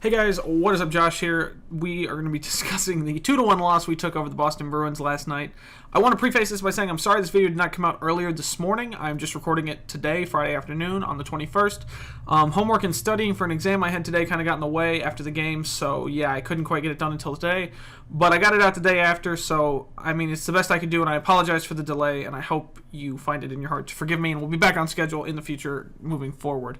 Hey guys, what is up? Josh here. We are going to be discussing the 2-1 loss we took over the Boston Bruins last night. I want to preface this by saying I'm sorry this video did not come out earlier this morning. I'm just recording it today, Friday afternoon on the 21st. Homework and studying for an exam I had today kind of got in the way after the game, so yeah, I couldn't quite get it done until today. But I got it out the day after, so I mean, it's the best I could do, and I apologize for the delay, and I hope you find it in your heart to forgive me, and we'll be back on schedule in the future moving forward.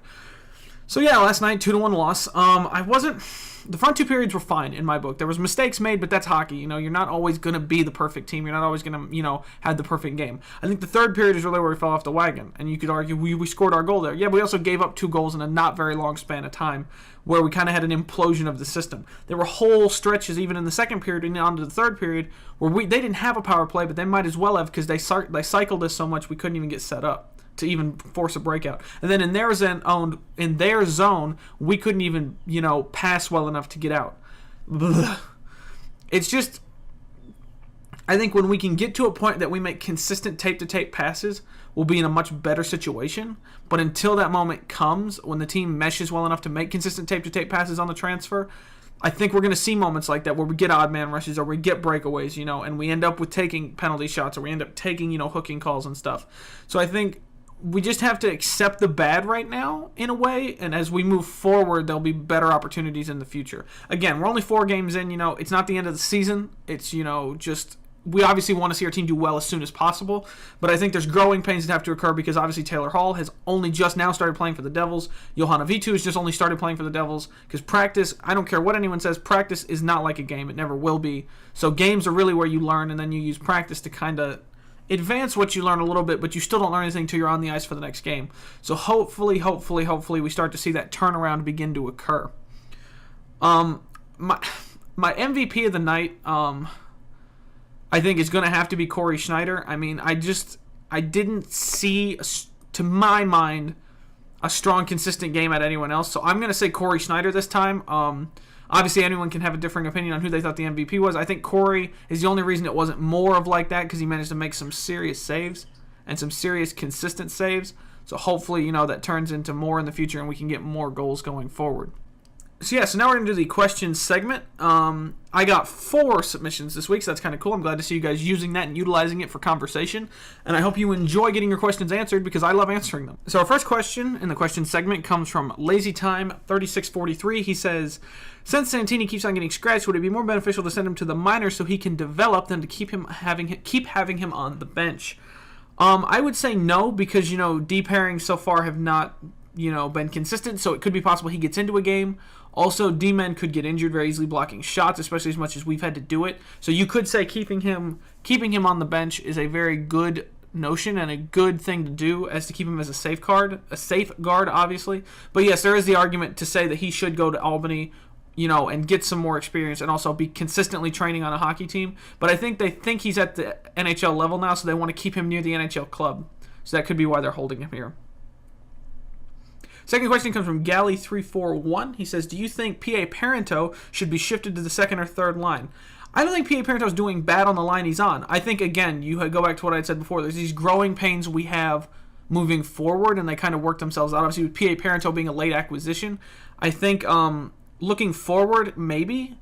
So yeah, last night, 2-1 loss. The front two periods were fine in my book. There was mistakes made, but that's hockey. You know, you're not always going to be the perfect team. You're not always going to, have the perfect game. I think the third period is really where we fell off the wagon. And you could argue we scored our goal there. Yeah, but we also gave up 2 goals in a not very long span of time where we kind of had an implosion of the system. There were whole stretches, even in the second period and on to the third period, where they didn't have a power play, but they might as well have because they cycled us so much we couldn't even get set up to even force a breakout. And then in their zone, we couldn't even, pass well enough to get out. Blah. It's just, I think when we can get to a point that we make consistent tape-to-tape passes, we'll be in a much better situation. But until that moment comes, when the team meshes well enough to make consistent tape-to-tape passes on the transfer, I think we're going to see moments like that where we get odd man rushes or we get breakaways, and we end up with taking penalty shots or we end up taking, hooking calls and stuff. So I think we just have to accept the bad right now, in a way, and as we move forward, there'll be better opportunities in the future. Again, we're only 4 games in, it's not the end of the season. It's, just, we obviously want to see our team do well as soon as possible, but I think there's growing pains that have to occur because obviously Taylor Hall has only just now started playing for the Devils. Johanna Vitu has just only started playing for the Devils because practice, I don't care what anyone says, practice is not like a game. It never will be. So games are really where you learn, and then you use practice to kind of advance what you learn a little bit, but you still don't learn anything until you're on the ice for the next game. So hopefully, we start to see that turnaround begin to occur. My MVP of the night, I think is going to have to be Corey Schneider. I mean, I didn't see, to my mind, a strong, consistent game at anyone else. So I'm going to say Corey Schneider this time. Obviously, anyone can have a differing opinion on who they thought the MVP was. I think Corey is the only reason it wasn't more of like that because he managed to make some serious saves and some serious consistent saves. So hopefully, that turns into more in the future and we can get more goals going forward. So now we're going to do the questions segment. I got 4 submissions this week, so that's kind of cool. I'm glad to see you guys using that and utilizing it for conversation. And I hope you enjoy getting your questions answered because I love answering them. So our first question in the questions segment comes from LazyTime3643. He says, since Santini keeps on getting scratched, would it be more beneficial to send him to the minors so he can develop than to keep having him on the bench? I would say no because, D pairings so far have not been consistent, so it could be possible he gets into a game. Also, D-men could get injured very easily blocking shots, especially as much as we've had to do it. So you could say keeping him on the bench is a very good notion and a good thing to do as to keep him as a safeguard, obviously. But yes, there is the argument to say that he should go to Albany, and get some more experience and also be consistently training on a hockey team. But I think they think he's at the NHL level now, so they want to keep him near the NHL club. So that could be why they're holding him here. Second question comes from Galley341. He says, do you think P.A. Parento should be shifted to the second or third line? I don't think P.A. Parento is doing bad on the line he's on. I think, again, you go back to what I said before. There's these growing pains we have moving forward, and they kind of work themselves out. Obviously, with P.A. Parento being a late acquisition, I think looking forward, maybe.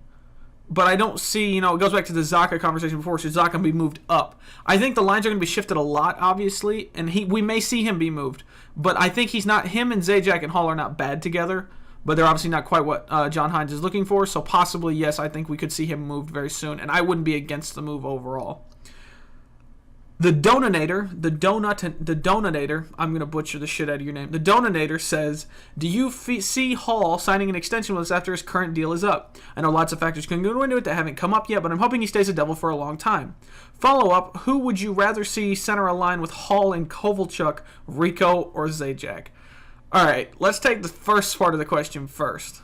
But I don't see, it goes back to the Zacha conversation before. Should Zacha be moved up? I think the lines are going to be shifted a lot, obviously, and we may see him be moved. But I think him and Zajac and Hall are not bad together, but they're obviously not quite what John Hines is looking for. So possibly, yes, I think we could see him moved very soon, and I wouldn't be against the move overall. The Donator, I'm going to butcher the shit out of your name. The Donator says, do you see Hall signing an extension with us after his current deal is up? I know lots of factors can go into it that haven't come up yet, but I'm hoping he stays a Devil for a long time. Follow-up, who would you rather see center a line with Hall and Kovalchuk, Rico, or Zajac? All right, let's take the first part of the question first.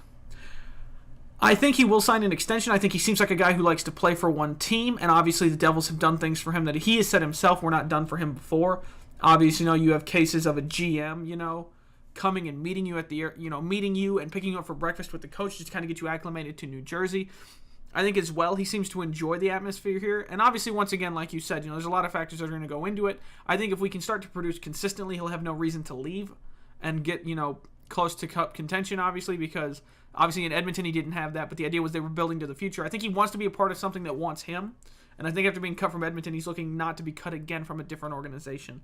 I think he will sign an extension. I think he seems like a guy who likes to play for one team, and obviously the Devils have done things for him that he has said himself were not done for him before. Obviously, you have cases of a GM, coming and meeting you at the, meeting you and picking you up for breakfast with the coach just to kind of get you acclimated to New Jersey. I think as well, he seems to enjoy the atmosphere here. And obviously, once again, like you said, there's a lot of factors that are going to go into it. I think if we can start to produce consistently, he'll have no reason to leave and get, close to cup contention, obviously, because obviously in Edmonton he didn't have that, but the idea was they were building to the future. I think he wants to be a part of something that wants him, and I think after being cut from Edmonton, he's looking not to be cut again from a different organization.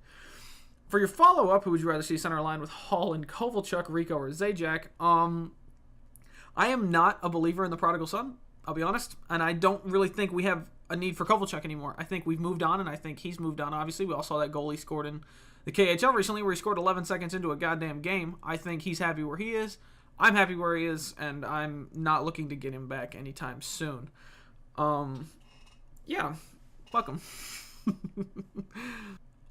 For your follow-up, who would you rather see center line with Hall and Kovalchuk, Rico, or Zajac? I am not a believer in the prodigal son, I'll be honest, and I don't really think we have a need for Kovalchuk anymore. I think we've moved on, and I think he's moved on, obviously. We all saw that goal he scored in the KHL recently where he scored 11 seconds into a goddamn game. I think he's happy where he is. I'm happy where he is, and I'm not looking to get him back anytime soon. Yeah, fuck him.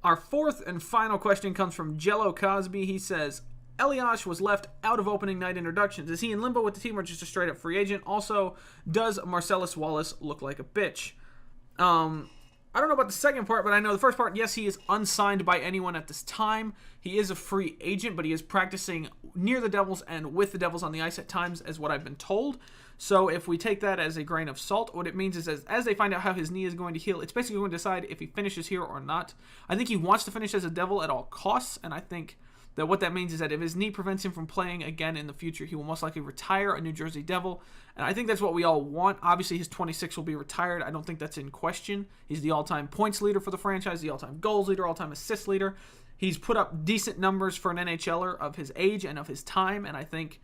Our fourth and final question comes from Jello Cosby. He says, Elias was left out of opening night introductions. Is he in limbo with the team or just a straight-up free agent? Also, does Marcellus Wallace look like a bitch? I don't know about the second part, but I know the first part, yes, he is unsigned by anyone at this time. He is a free agent, but he is practicing near the Devils and with the Devils on the ice at times, as what I've been told. So if we take that as a grain of salt, what it means is as they find out how his knee is going to heal, it's basically going to decide if he finishes here or not. I think he wants to finish as a Devil at all costs, and I think that what that means is that if his knee prevents him from playing again in the future, he will most likely retire a New Jersey Devil. And I think that's what we all want. Obviously, his 26 will be retired. I don't think that's in question. He's the all-time points leader for the franchise, the all-time goals leader, all-time assist leader. He's put up decent numbers for an NHLer of his age and of his time, and I think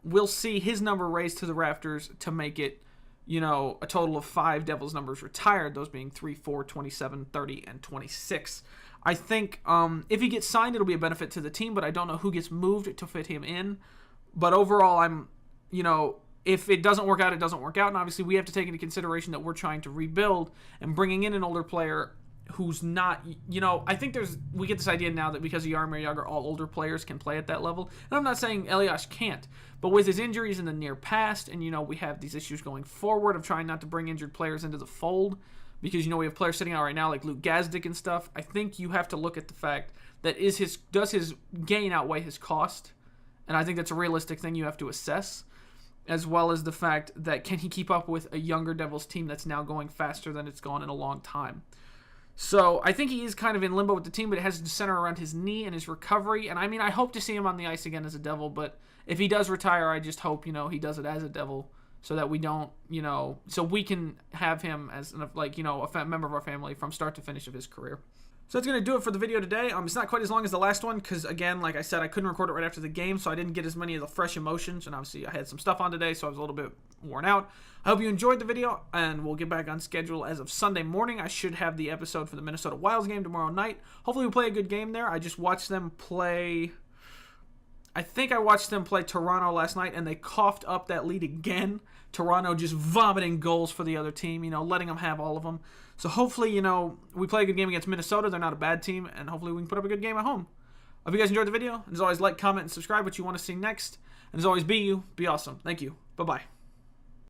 we'll see his number raised to the rafters to make it, you know, a total of 5 Devils numbers retired, those being 3, 4, 27, 30, and 26. I think if he gets signed, it'll be a benefit to the team, but I don't know who gets moved to fit him in. But overall, if it doesn't work out, it doesn't work out. And obviously, we have to take into consideration that we're trying to rebuild and bringing in an older player who's not, I think we get this idea now that because of Jaromir Jagr, all older players can play at that level. And I'm not saying Elias can't, but with his injuries in the near past, and, we have these issues going forward of trying not to bring injured players into the fold, because, we have players sitting out right now like Luke Gazdic and stuff. I think you have to look at the fact that does his gain outweigh his cost? And I think that's a realistic thing you have to assess, as well as the fact that can he keep up with a younger Devils team that's now going faster than it's gone in a long time. So I think he is kind of in limbo with the team, but it has to center around his knee and his recovery. And I hope to see him on the ice again as a Devil, but if he does retire, I just hope, he does it as a Devil, so that we don't, so we can have him as, a member of our family from start to finish of his career. So that's going to do it for the video today. It's not quite as long as the last one because, again, like I said, I couldn't record it right after the game, so I didn't get as many of the fresh emotions, and obviously I had some stuff on today, so I was a little bit worn out. I hope you enjoyed the video, and we'll get back on schedule as of Sunday morning. I should have the episode for the Minnesota Wilds game tomorrow night. Hopefully we play a good game there. I just watched them play... I think I watched them play Toronto last night, and they coughed up that lead again. Toronto just vomiting goals for the other team, letting them have all of them. So hopefully, we play a good game against Minnesota. They're not a bad team, and hopefully we can put up a good game at home. Hope you guys enjoyed the video. And as always, like, comment, and subscribe what you want to see next. And as always, be you, be awesome. Thank you. Bye-bye.